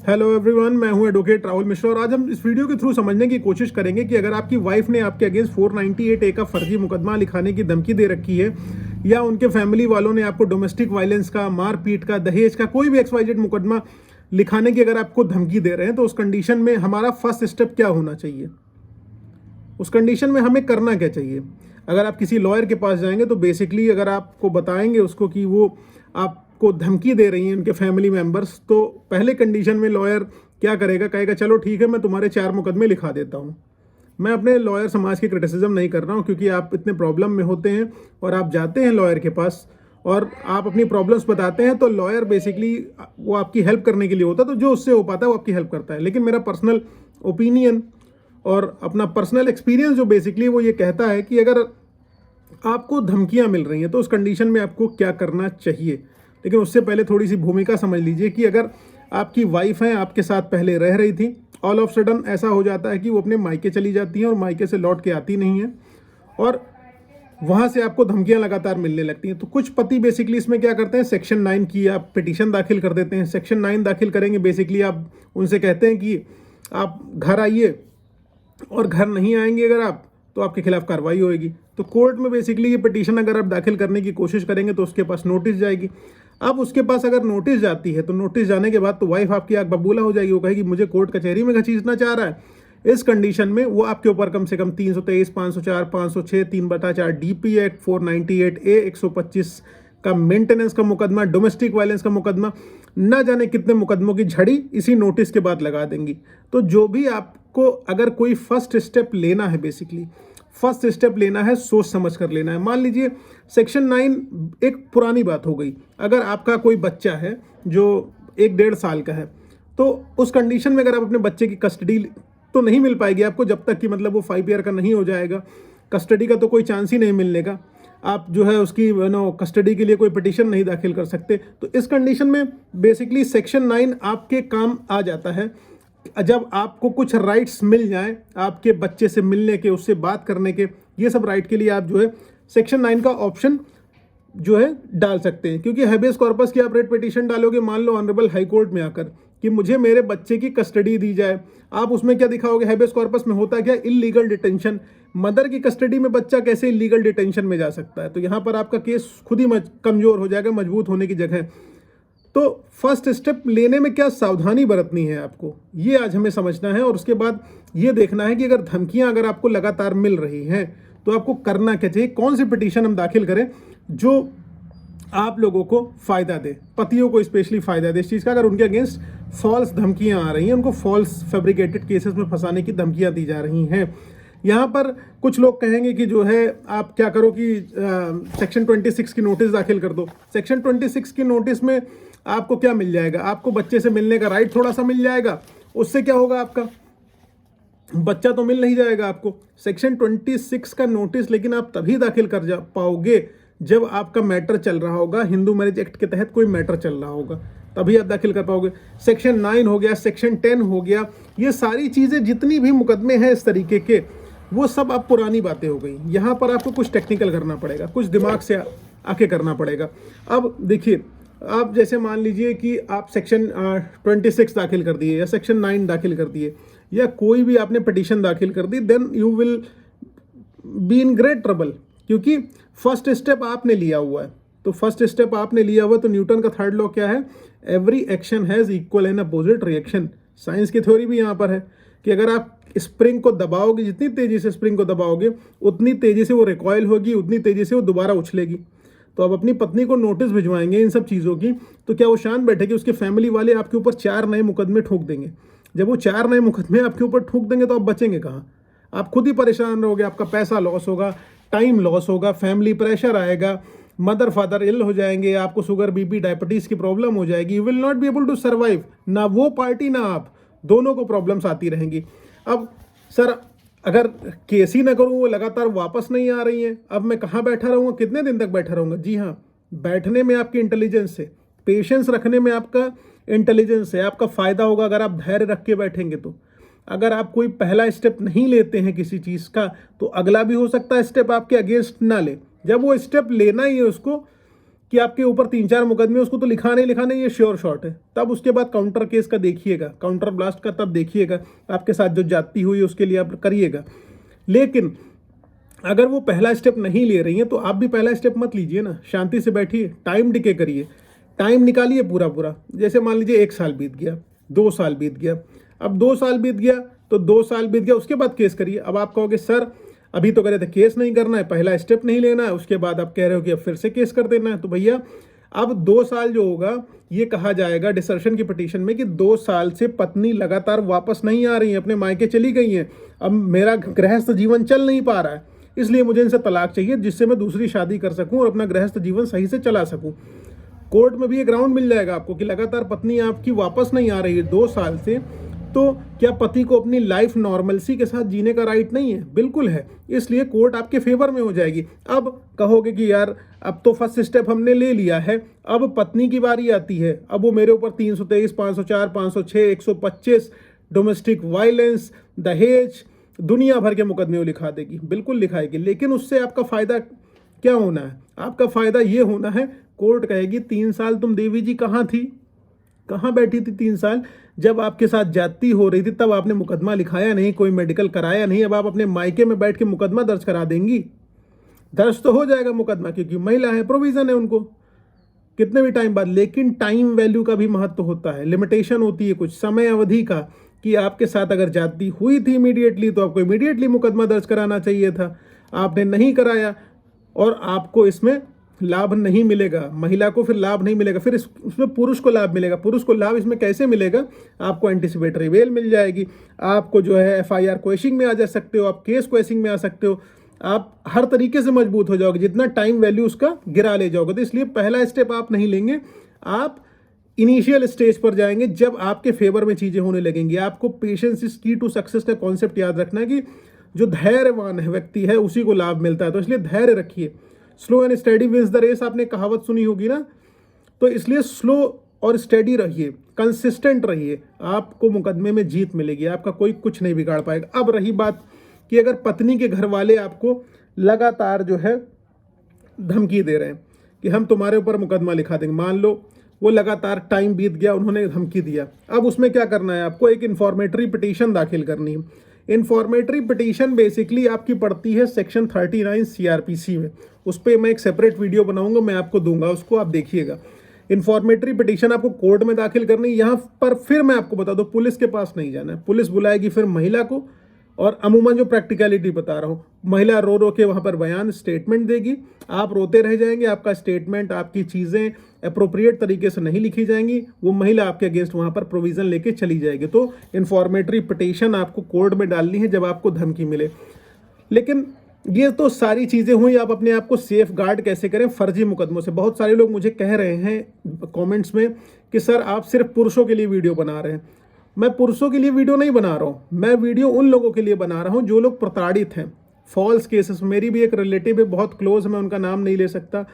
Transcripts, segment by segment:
Hello everyone, मैं हूं advocate Rahul Mishra और आज हम इस वीडियो के थ्रू समझने की कोशिश करेंगे कि अगर आपकी वाइफ ने आपके अगेंस्ट 498 ए का फर्जी मुकदमा लिखाने की धमकी दे रखी है या उनके फैमिली वालों ने आपको डोमेस्टिक वायलेंस का, मारपीट का, दहेज का, कोई भी XYZ मुकदमा लिखाने की अगर आपको धमकी दे रहे हैं, तो उस कंडीशन में हमारा फर्स्ट स्टेप क्या होना चाहिए, उस कंडीशन में हमें करना क्या चाहिए। अगर आप किसी लॉयर के पास जाएंगे तो बेसिकली अगर आपको बताएंगे उसको कि वो आपको धमकी दे रही हैं उनके फैमिली मेंबर्स, तो पहले कंडीशन में लॉयर क्या करेगा, कहेगा चलो ठीक है, मैं तुम्हारे 4 मुकदमे लिखा देता हूँ। मैं अपने लॉयर समाज की क्रिटिसिज्म नहीं कर रहा हूँ, क्योंकि आप इतने प्रॉब्लम में होते हैं और आप जाते हैं लॉयर के पास और आप अपनी प्रॉब्लम्स बताते हैं, तो लॉयर बेसिकली वो आपकी हेल्प करने के लिए होता है, तो जो उससे हो पाता है वो आपकी हेल्प करता है। लेकिन मेरा पर्सनल ओपिनियन और अपना पर्सनल एक्सपीरियंस जो बेसिकली वो ये कहता है कि अगर आपको धमकियां मिल रही हैं तो उस कंडीशन में आपको क्या करना चाहिए। लेकिन उससे पहले थोड़ी सी भूमिका समझ लीजिए कि अगर आपकी वाइफ है, आपके साथ पहले रह रही थी, ऑल ऑफ सडन ऐसा हो जाता है कि वो अपने मायके चली जाती हैं और मायके से लौट के आती नहीं है और वहाँ से आपको धमकियां लगातार मिलने लगती हैं। तो कुछ पति बेसिकली इसमें क्या करते हैं, सेक्शन 9 की आप पिटीशन दाखिल कर देते हैं। सेक्शन 9 दाखिल करेंगे, बेसिकली आप उनसे कहते हैं कि आप घर आइए और घर नहीं आएंगे अगर आप, तो आपके खिलाफ कार्रवाई होगी। तो कोर्ट में बेसिकली ये पिटीशन अगर आप दाखिल करने की कोशिश करेंगे तो उसके पास नोटिस जाएगी। अब उसके पास अगर नोटिस जाती है तो नोटिस जाने के बाद तो वाइफ आपकी आग बबूला हो जाएगी, वो कहेगी मुझे कोर्ट कचहरी में घसीटना चाह रहा है। इस कंडीशन में वो आपके ऊपर कम से कम 323, 504, 506, 3/4 DP एक्ट, 498A, 125 का मेंटेनेंस का मुकदमा, डोमेस्टिक वायलेंस का मुकदमा, न जाने कितने मुकदमों की झड़ी इसी नोटिस के बाद लगा देंगी। तो जो भी आपको अगर कोई फर्स्ट स्टेप लेना है, बेसिकली फर्स्ट स्टेप लेना है, सोच समझ कर लेना है। मान लीजिए सेक्शन 9 एक पुरानी बात हो गई। अगर आपका कोई बच्चा है जो 1-1.5 साल का है, तो उस कंडीशन में अगर आप अपने बच्चे की कस्टडी तो नहीं मिल पाएगी आपको जब तक कि मतलब वो 5 ईयर का नहीं हो जाएगा। कस्टडी का तो कोई चांस ही नहीं मिलने का। आप जो है उसकी कस्टडी के लिए कोई पिटीशन नहीं दाखिल कर सकते। तो इस कंडीशन में बेसिकली सेक्शन 9 आपके काम आ जाता है जब आपको कुछ राइट्स मिल जाएं, आपके बच्चे से मिलने के, उससे बात करने के, ये सब राइट के लिए आप जो है सेक्शन 9 का ऑप्शन जो है डाल सकते हैं। क्योंकि हैबेस कॉर्पस की आप रेट पिटीशन डालोगे, मान लो ऑनरेबल हाई कोर्ट में आकर कि मुझे मेरे बच्चे की कस्टडी दी जाए, आप उसमें क्या दिखाओगे, हैबेस कॉर्पस में होता क्या, इलीगल डिटेंशन। मदर की कस्टडी में बच्चा कैसे इलीगल डिटेंशन में जा सकता है। तो यहाँ पर आपका केस खुद ही कमजोर हो जाएगा, मजबूत होने की जगह। तो फर्स्ट स्टेप लेने में क्या सावधानी बरतनी है आपको, ये आज हमें समझना है। और उसके बाद ये देखना है कि अगर धमकियां अगर आपको लगातार मिल रही हैं तो आपको करना क्या चाहिए, कौन सी पिटीशन हम दाखिल करें जो आप लोगों को फायदा दे, पतियों को स्पेशली फायदा दे इस चीज़ का। अगर उनके अगेंस्ट फॉल्स धमकियां आ रही हैं, उनको फॉल्स फैब्रिकेटेड केसेस में फंसाने की धमकियां दी जा रही हैं, यहाँ पर कुछ लोग कहेंगे कि जो है आप क्या करो कि सेक्शन 26 की नोटिस दाखिल कर दो। सेक्शन 26 की नोटिस में आपको क्या मिल जाएगा, आपको बच्चे से मिलने का राइट थोड़ा सा मिल जाएगा। उससे क्या होगा, आपका बच्चा तो मिल नहीं जाएगा आपको। सेक्शन 26 का नोटिस लेकिन आप तभी दाखिल कर जा पाओगे जब आपका मैटर चल रहा होगा, हिंदू मैरिज एक्ट के तहत कोई मैटर चल रहा होगा, तभी आप दाखिल कर पाओगे। सेक्शन 9 हो गया, सेक्शन 10 हो गया, ये सारी चीज़ें जितनी भी मुकदमे हैं इस तरीके के, वो सब अब पुरानी बातें हो गई। यहाँ पर आपको कुछ टेक्निकल करना पड़ेगा, कुछ दिमाग से आके करना पड़ेगा। अब देखिए, आप जैसे मान लीजिए कि आप सेक्शन 26 दाखिल कर दिए या सेक्शन 9 दाखिल कर दिए या कोई भी आपने पिटीशन दाखिल कर दी, then you will be in great trouble, क्योंकि फर्स्ट स्टेप आपने लिया हुआ है। तो फर्स्ट स्टेप आपने लिया हुआ, तो न्यूटन का थर्ड लॉ क्या है, every action has equal and opposite reaction. Science की थ्योरी भी यहाँ पर है कि अगर आप स्प्रिंग को दबाओगे, जितनी तेजी से स्प्रिंग को दबाओगे उतनी तेजी से वो रिकॉयल होगी, उतनी तेजी से वो दोबारा उछलेगी। तो आप अपनी पत्नी को नोटिस भिजवाएंगे इन सब चीज़ों की, तो क्या वो शान बैठेगी, उसके फैमिली वाले आपके ऊपर 4 नए मुकदमे ठोक देंगे। जब वो 4 नए मुकदमे आपके ऊपर ठोक देंगे तो आप बचेंगे कहाँ, आप खुद ही परेशान रहोगे, आपका पैसा लॉस होगा, टाइम लॉस होगा, फैमिली प्रेशर आएगा, मदर फादर इल हो जाएंगे, आपको शुगर BP डायबिटीज़ की प्रॉब्लम हो जाएगी, you will not be able to survive, ना वो पार्टी ना आप, दोनों को प्रॉब्लम्स आती रहेंगी। अब सर अगर केस ही ना करूँ, वो लगातार वापस नहीं आ रही हैं, अब मैं कहाँ बैठा रहूँगा, कितने दिन तक बैठा रहूँगा। जी हाँ, बैठने में आपकी इंटेलिजेंस है, पेशेंस रखने में आपका इंटेलिजेंस है, आपका फ़ायदा होगा अगर आप धैर्य रख के बैठेंगे। तो अगर आप कोई पहला स्टेप नहीं लेते हैं किसी चीज़ का, तो अगला भी हो सकता है स्टेप आपके अगेंस्ट ना ले। जब वो स्टेप लेना ही है उसको कि आपके ऊपर 3-4 मुकदमे, उसको तो लिखा नहीं ये श्योर शॉट है। तब उसके बाद काउंटर केस का देखिएगा, काउंटर ब्लास्ट का तब देखिएगा, आपके साथ जो जाती हुई उसके लिए आप करिएगा। लेकिन अगर वो पहला स्टेप नहीं ले रही हैं तो आप भी पहला स्टेप मत लीजिए ना, शांति से बैठिए, टाइम डिके करिए, टाइम निकालिए पूरा। जैसे मान लीजिए 1 साल बीत गया, 2 साल बीत गया, अब 2 साल बीत गया तो 2 साल बीत गया, उसके बाद केस करिए। अब आप कहोगे सर अभी तो कह रहे थे केस नहीं करना है, पहला स्टेप नहीं लेना है, उसके बाद आप कह रहे हो कि अब फिर से केस कर देना है। तो भैया अब 2 साल जो होगा ये कहा जाएगा डिसर्शन की पिटीशन में कि 2 साल से पत्नी लगातार वापस नहीं आ रही है, अपने मायके चली गई हैं, अब मेरा गृहस्थ जीवन चल नहीं पा रहा है, इसलिए मुझे इनसे तलाक चाहिए जिससे मैं दूसरी शादी कर सकूं और अपना गृहस्थ जीवन सही से चला सकूं। कोर्ट में भी एक ग्राउंड मिल जाएगा आपको कि लगातार पत्नी आपकी वापस नहीं आ रही है 2 साल से, तो क्या पति को अपनी लाइफ नॉर्मलसी के साथ जीने का राइट नहीं है? बिल्कुल है, इसलिए कोर्ट आपके फेवर में हो जाएगी। अब कहोगे कि यार अब तो फर्स्ट स्टेप हमने ले लिया है, अब पत्नी की बारी आती है, अब वो मेरे ऊपर 323, 504, 506, 125 डोमेस्टिक वायलेंस, दहेज, दुनिया भर के मुकदमे लिखा देगी। बिल्कुल लिखाएगी, लेकिन उससे आपका फायदा क्या होना है? आपका फायदा ये होना है, कोर्ट कहेगी 3 साल तुम देवी जी कहाँ थी, कहाँ बैठी थी 3 साल? जब आपके साथ जाती हो रही थी तब आपने मुकदमा लिखाया नहीं, कोई मेडिकल कराया नहीं, अब आप अपने मायके में बैठ के मुकदमा दर्ज करा देंगी। दर्ज तो हो जाएगा मुकदमा क्योंकि महिला है, प्रोविजन है उनको कितने भी टाइम बाद, लेकिन टाइम वैल्यू का भी महत्व होता है, लिमिटेशन होती है कुछ समय अवधि का, कि आपके साथ अगर जाती हुई थी इमीडिएटली तो आपको इमीडिएटली मुकदमा दर्ज कराना चाहिए था, आपने नहीं कराया और आपको इसमें लाभ नहीं मिलेगा, महिला को फिर लाभ नहीं मिलेगा, फिर उसमें पुरुष को लाभ मिलेगा। पुरुष को लाभ इसमें कैसे मिलेगा? आपको एंटिसिपेटरी बेल मिल जाएगी, आपको जो है FIR क्वेशिंग में आ जा सकते हो, आप केस क्वेशिंग में आ सकते हो, आप हर तरीके से मजबूत हो जाओगे, जितना टाइम वैल्यू उसका गिरा ले जाओगे। तो इसलिए पहला स्टेप आप नहीं लेंगे, आप इनिशियल स्टेज पर जाएंगे जब आपके फेवर में चीज़ें होने लगेंगी। आपको पेशेंस इज की टू सक्सेस का कॉन्सेप्ट याद रखना है कि जो धैर्यवान है व्यक्ति है उसी को लाभ मिलता है, तो इसलिए धैर्य रखिए। Slow and study wins the race, आपने कहावत सुनी होगी ना, तो इसलिए स्लो और स्टडी रहिए, कंसिस्टेंट रहिए, आपको मुकदमे में जीत मिलेगी, आपका कोई कुछ नहीं बिगाड़ पाएगा। अब रही बात कि अगर पत्नी के घर वाले आपको लगातार जो है धमकी दे रहे हैं कि हम तुम्हारे ऊपर मुकदमा लिखा देंगे, मान लो वो लगातार टाइम बीत गया, उन्होंने धमकी दिया, अब उसमें क्या करना है? आपको एक इन्फॉर्मेटरी पिटीशन दाखिल करनी है। इन्फॉर्मेटरी पिटीशन बेसिकली आपकी पड़ती है सेक्शन 39 CRPC में, उस पर मैं एक सेपरेट वीडियो बनाऊंगा, मैं आपको दूंगा, उसको आप देखिएगा। इन्फॉर्मेटरी पिटीशन आपको कोर्ट में दाखिल करनी है। यहाँ पर फिर मैं आपको बता दूं, पुलिस के पास नहीं जाना है, पुलिस बुलाएगी फिर महिला को, और अमूमन जो प्रैक्टिकलिटी बता रहा हूँ, महिला रो रो के वहाँ पर बयान स्टेटमेंट देगी, आप रोते रह जाएंगे, आपका स्टेटमेंट, आपकी चीज़ें अप्रोप्रिएट तरीके से नहीं लिखी जाएंगी, वो महिला आपके अगेंस्ट वहाँ पर प्रोविज़न लेके चली जाएगी। तो इन्फॉर्मेटरी पिटीशन आपको कोर्ट में डालनी है जब आपको धमकी मिले। लेकिन ये तो सारी चीज़ें हुई, आप अपने आप को सेफ गार्ड कैसे करें फर्जी मुकदमों से। बहुत सारे लोग मुझे कह रहे हैं कमेंट्स में कि सर आप सिर्फ पुरुषों के लिए वीडियो बना रहे हैं। मैं पुरुषों के लिए वीडियो नहीं बना रहा हूँ, मैं वीडियो उन लोगों के लिए बना रहा हूँ जो लोग प्रताड़ित हैं, फॉल्स केसेस। मेरी भी एक रिलेटिव है, बहुत क्लोज, मैं उनका नाम नहीं ले सकता,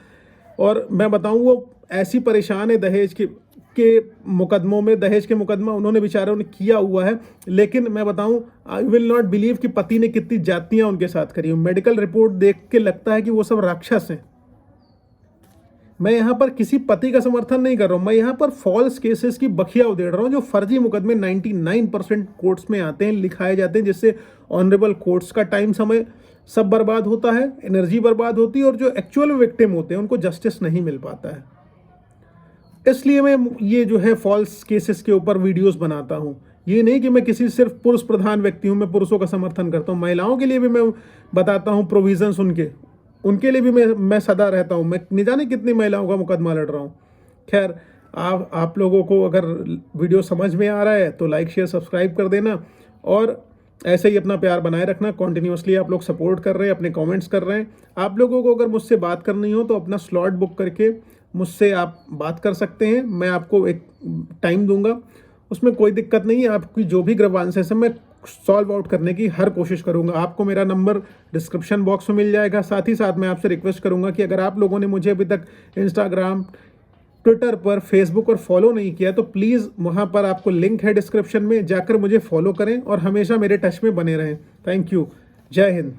और मैं बताऊँ वो ऐसी परेशान है दहेज के मुकदमों में, दहेज के मुकदमा उन्होंने बेचारों ने किया हुआ है। लेकिन मैं बताऊं, आई विल नॉट बिलीव कि पति ने कितनी जातियां उनके साथ करी। मेडिकल रिपोर्ट देख के लगता है कि वो सब राक्षस हैं। मैं यहाँ पर किसी पति का समर्थन नहीं कर रहा हूँ, मैं यहाँ पर फॉल्स केसेस की बखिया उधेड़ रहा हूँ। जो फर्जी मुकदमे 99% कोर्ट्स में आते हैं, लिखाए जाते हैं, जिससे ऑनरेबल कोर्ट्स का टाइम समय सब बर्बाद होता है, एनर्जी बर्बाद होती है, और जो एक्चुअल विक्टिम होते हैं उनको जस्टिस नहीं मिल पाता है। इसलिए मैं ये जो है फॉल्स केसेस के ऊपर वीडियोस बनाता हूँ। ये नहीं कि मैं किसी सिर्फ पुरुष प्रधान व्यक्ति हूँ, मैं पुरुषों का समर्थन करता हूँ, महिलाओं के लिए भी मैं बताता हूँ प्रोविजंस उनके लिए भी मैं सदा रहता हूँ। मैं नहीं जाने कितनी महिलाओं का मुकदमा लड़ रहा हूँ। खैर, आप लोगों को अगर वीडियो समझ में आ रहा है तो लाइक शेयर सब्सक्राइब कर देना, और ऐसे ही अपना प्यार बनाए रखना। कॉन्टिन्यूसली आप लोग सपोर्ट कर रहे हैं, अपने कमेंट्स कर रहे हैं। आप लोगों को अगर मुझसे बात करनी हो तो अपना स्लॉट बुक करके मुझसे आप बात कर सकते हैं, मैं आपको एक टाइम दूंगा, उसमें कोई दिक्कत नहीं है। आपकी जो भी ग्रीवांसेस है मैं सॉल्व आउट करने की हर कोशिश करूंगा। आपको मेरा नंबर डिस्क्रिप्शन बॉक्स में मिल जाएगा। साथ ही साथ मैं आपसे रिक्वेस्ट करूंगा कि अगर आप लोगों ने मुझे अभी तक इंस्टाग्राम, ट्विटर पर, फेसबुक पर फॉलो नहीं किया तो प्लीज़ वहाँ पर आपको लिंक है डिस्क्रिप्शन में, जाकर मुझे फॉलो करें और हमेशा मेरे टच में बने रहें। Thank you. जय हिंद।